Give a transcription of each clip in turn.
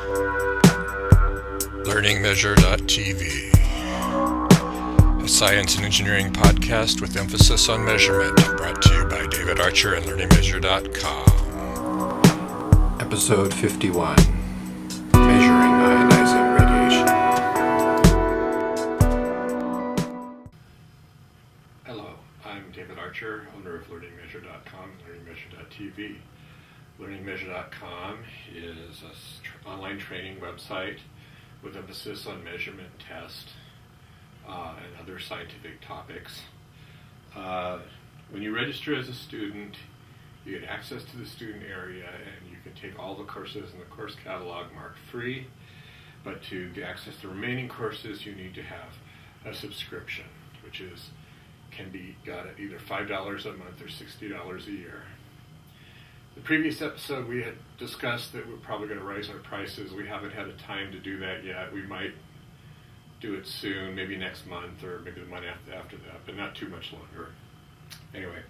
LearningMeasure.tv, a science and engineering podcast with emphasis on measurement, brought to you by David Archer and LearningMeasure.com. Episode 51, Measuring Ionizing Radiation. Hello, I'm David Archer, owner of LearningMeasure.com and LearningMeasure.tv. LearningMeasure.com is an online training website with emphasis on measurement, test, and other scientific topics. When you register as a student, you get access to the student area and you can take all the courses in the course catalog marked free, but to get access to the remaining courses you need to have a subscription, which can be got at either $5 a month or $60 a year. The previous episode we had discussed that we're probably going to raise our prices. We haven't had a time to do that yet. We might do it soon, maybe next month or maybe the month after that, but not too much longer. Anyway,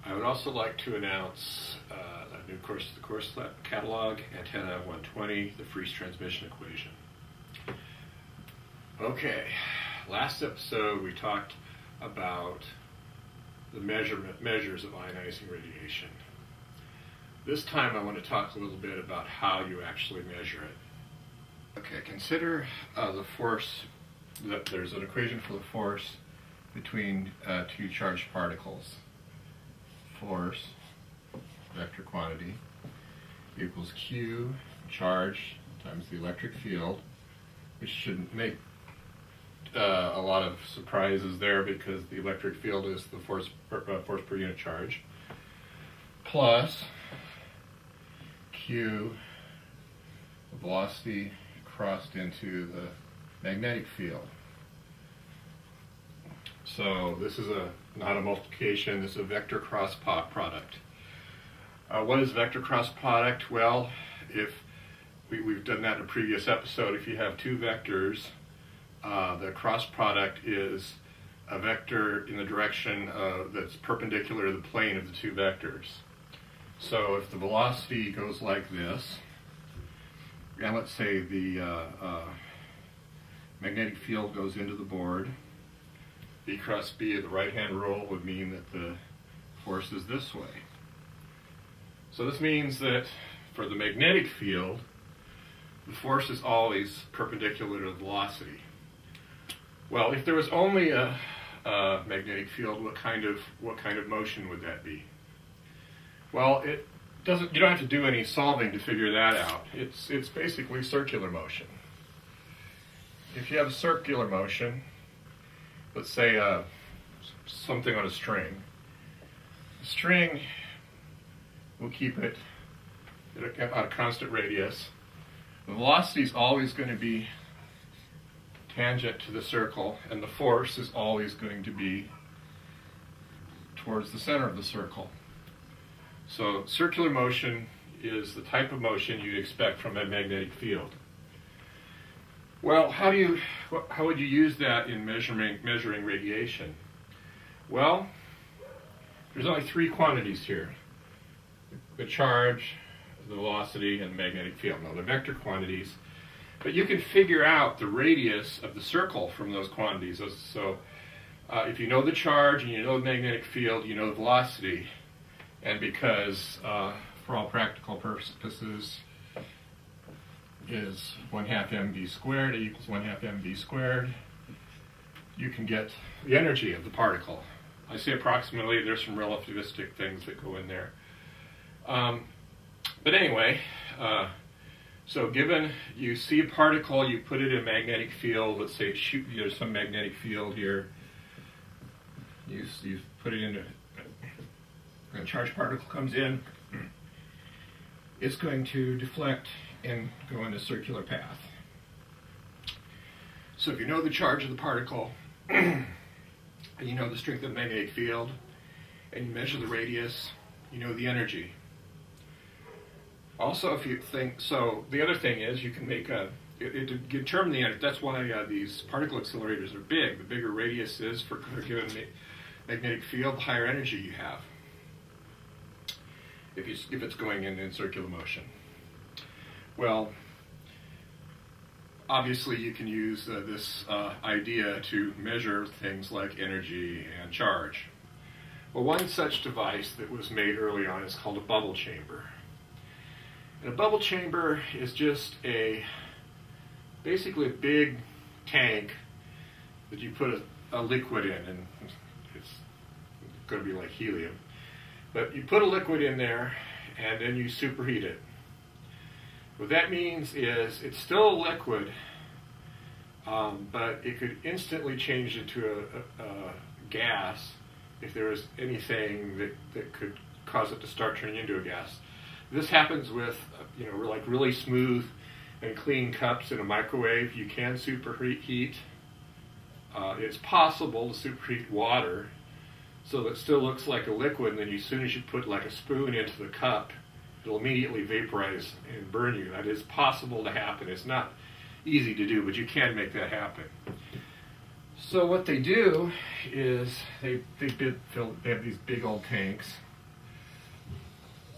I would also like to announce a new course to the course catalog, Antenna 120, the Friese transmission equation. Okay, last episode we talked about the measures of ionizing radiation. This time I want to talk a little bit about how you actually measure it. Okay, consider the force, that there's an equation for the force between two charged particles. Force, vector quantity, equals Q, charge, times the electric field, which shouldn't make a lot of surprises there because the electric field is the force per unit charge, plus Q, the velocity crossed into the magnetic field. So this is not a multiplication, this is a vector cross product. What is vector cross product? Well, if we've done that in a previous episode. If you have two vectors, the cross product is a vector in the direction that's perpendicular to the plane of the two vectors. So if the velocity goes like this, and let's say the magnetic field goes into the board, B cross B of the right-hand rule would mean that the force is this way. So this means that for the magnetic field, the force is always perpendicular to the velocity. Well, if there was only a magnetic field, what kind of motion would that be? Well, you don't have to do any solving to figure that out. It's basically circular motion. If you have a circular motion, let's say something on a string. The string, we'll keep it at a constant radius. The velocity is always going to be tangent to the circle, and the force is always going to be towards the center of the circle. So circular motion is the type of motion you'd expect from a magnetic field. Well, how would you use that in measuring radiation? Well, there's only three quantities here: the charge, the velocity, and the magnetic field. Now, they're vector quantities, but you can figure out the radius of the circle from those quantities. So if you know the charge and you know the magnetic field, you know the velocity. And because, for all practical purposes, is 1/2 mv squared, it equals 1/2 mv squared, you can get the energy of the particle. I say approximately, there's some relativistic things that go in there. But anyway, so given you see a particle, you put it in a magnetic field, let's say there's some magnetic field here, you put it into, a charged particle comes in, it's going to deflect and go in a circular path. So if you know the charge of the particle, and you know the strength of the magnetic field, and you measure the radius, you know the energy. Also, if you think, so the other thing is you can make to determine the energy. That's why these particle accelerators are big. The bigger radius is for a given magnetic field, the higher energy you have, if it's going in circular motion. Well, obviously you can use this idea to measure things like energy and charge. Well, one such device that was made early on is called a bubble chamber. And a bubble chamber is just basically a big tank that you put a liquid in, and it's going to be like helium. But you put a liquid in there, and then you superheat it. What that means is it's still a liquid, but it could instantly change into a gas if there was anything that could cause it to start turning into a gas. This happens with, like really smooth and clean cups in a microwave. You can superheat. It's possible to superheat water so that it still looks like a liquid, and then as soon as you put like a spoon into the cup, it'll immediately vaporize and burn you. That is possible to happen. It's not easy to do, but you can make that happen. So what they do is they have these big old tanks,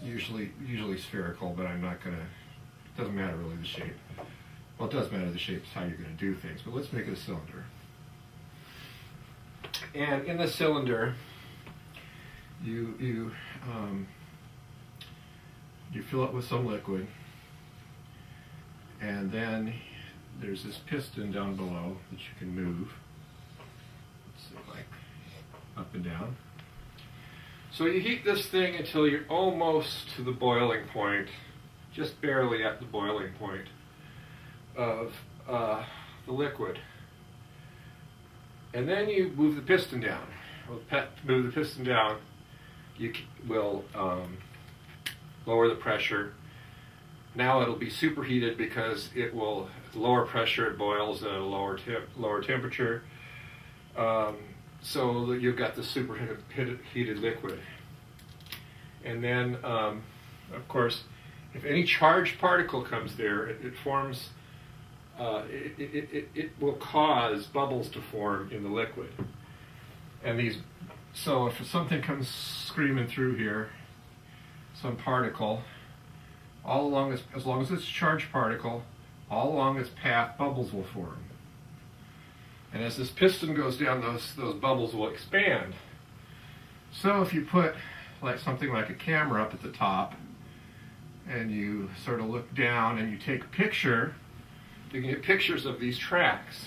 usually spherical, but I'm not going to, it doesn't matter really the shape. Well, it does matter the shape, it's how you're going to do things, but let's make it a cylinder. And in the cylinder, you fill it with some liquid, and then there's this piston down below that you can move. Let's see, like up and down. So you heat this thing until you're almost to the boiling point, just barely at the boiling point of the liquid. And then you move the piston down. Move the piston down, you will lower the pressure. Now it'll be superheated because it will, at lower pressure, it boils at a lower temperature. So that you've got the superheated liquid. And then, of course, if any charged particle comes there, it forms. It will cause bubbles to form in the liquid. And so if something comes screaming through here, some particle, all along as long as it's a charged particle, all along its path, bubbles will form. And as this piston goes down, those bubbles will expand. So if you put something like a camera up at the top, and you sort of look down and you take a picture, you can get pictures of these tracks.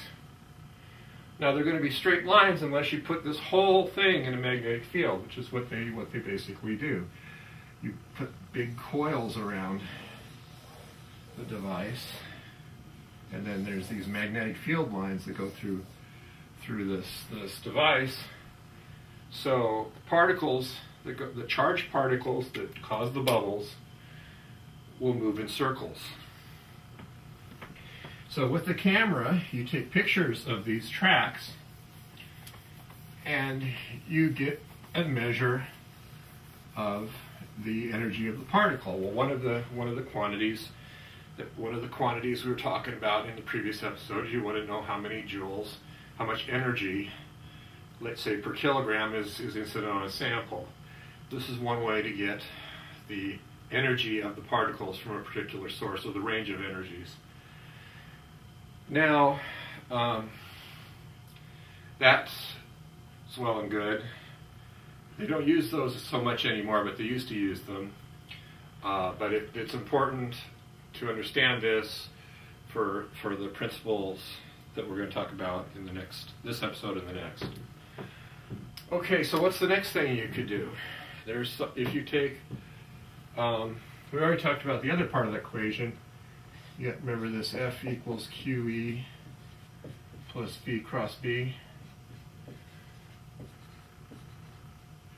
Now they're going to be straight lines unless you put this whole thing in a magnetic field, which is what they basically do. You put big coils around the device, and then there's these magnetic field lines that go through this device. So particles, the charged particles that cause the bubbles, will move in circles. So with the camera, you take pictures of these tracks, and you get a measure of the energy of the particle. Well, one of the quantities we were talking about in the previous episode, you want to know how many joules, how much energy, let's say per kilogram, is incident on a sample. This is one way to get the energy of the particles from a particular source, or the range of energies. Now, that's well and good. They don't use those so much anymore, but they used to use them. But it's important to understand this for the principles that we're going to talk about in this episode and the next. Okay, so what's the next thing you could do? If you take, we already talked about the other part of the equation. You remember this F equals QE plus V cross B.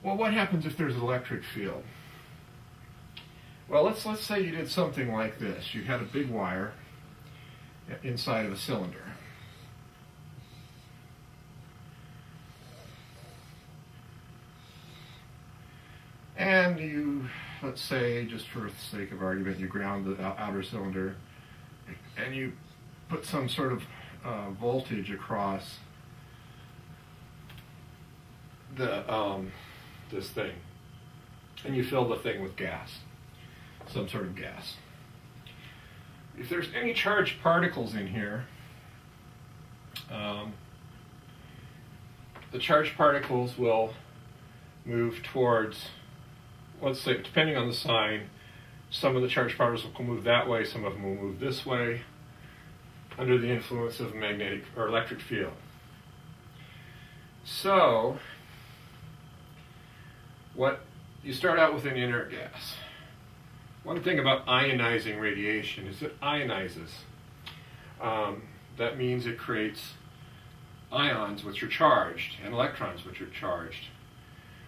Well, what happens if there's an electric field? Well, let's say you did something like this. You had a big wire inside of a cylinder. And you, let's say, just for the sake of argument, you ground the outer cylinder, and you put some sort of voltage across this thing, and you fill the thing with gas, some sort of gas. If there's any charged particles in here, the charged particles will move towards, let's say, depending on the sign, some of the charged particles will move that way, some of them will move this way, under the influence of a magnetic or electric field. So, what you start out with an inert gas. One thing about ionizing radiation is it ionizes. That means it creates ions which are charged and electrons which are charged.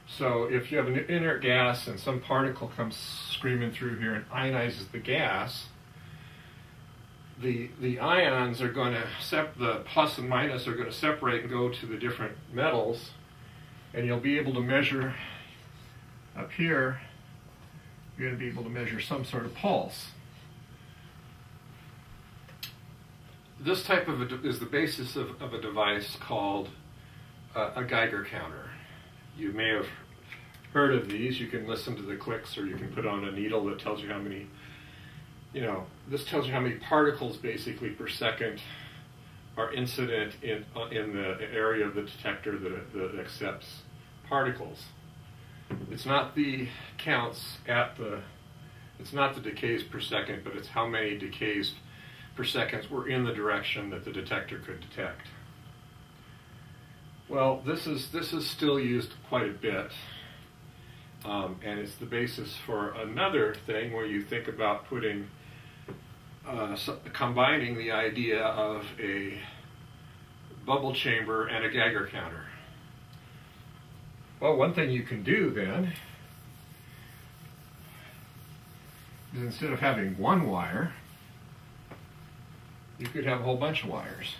So if you have an inert gas and some particle comes screaming through here and ionizes the gas, the ions are going to, the plus and minus are going to separate and go to the different metals, and you'll be able to measure up here, you're going to be able to measure some sort of pulse. This type of is the basis of a device called a Geiger counter. You may have heard of these. You can listen to the clicks, or you can put on a needle that tells you how many, this tells you how many particles basically per second are incident in the area of the detector that accepts particles. It's not the counts it's not the decays per second, but it's how many decays per second were in the direction that the detector could detect. Well, this is still used quite a bit, and it's the basis for another thing where you think about putting, combining the idea of a bubble chamber and a Geiger counter. Well, one thing you can do then is, instead of having one wire, you could have a whole bunch of wires,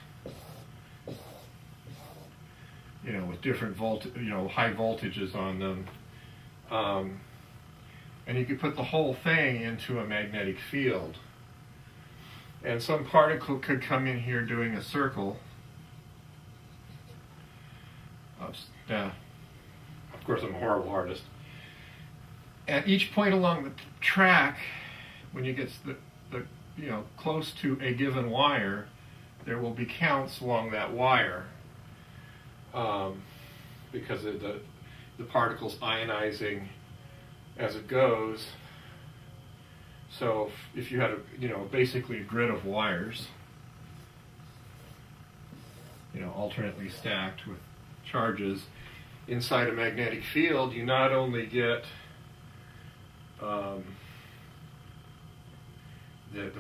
with different high voltages on them, and you could put the whole thing into a magnetic field, and some particle could come in here doing a circle. Of course, I'm a horrible artist. At each point along the track, when you get close to a given wire, there will be counts along that wire, because of the particles ionizing as it goes. So if you had basically a grid of wires, alternately stacked with charges inside a magnetic field, you not only get the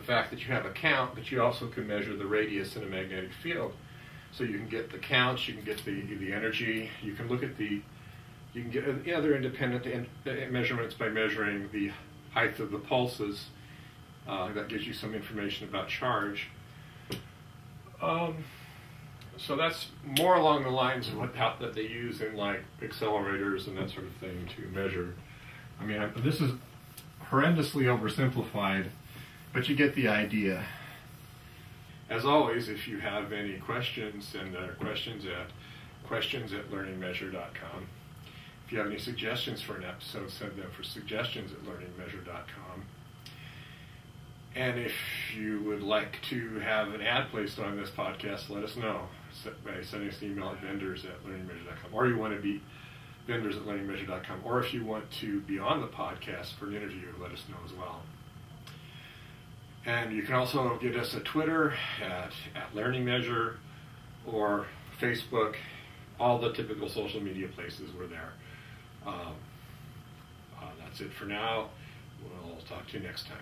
fact that you have a count, but you also can measure the radius in a magnetic field. So you can get the counts, you can get the energy, you can look at you can get the other independent measurements by measuring the height of the pulses. That gives you some information about charge. So that's more along the lines of that they use in like accelerators and that sort of thing to measure. I mean, this is horrendously oversimplified, but you get the idea. As always, if you have any questions, send questions at learningmeasure.com. If you have any suggestions for an episode, send them for suggestions at learningmeasure.com. And if you would like to have an ad placed on this podcast, let us know by sending us an email at vendors@learningmeasure.com, or you want to be vendors@learningmeasure.com, or if you want to be on the podcast for an interview, let us know as well. And you can also get us a Twitter at learningmeasure, or Facebook, all the typical social media places we're there. That's it for now. We'll talk to you next time.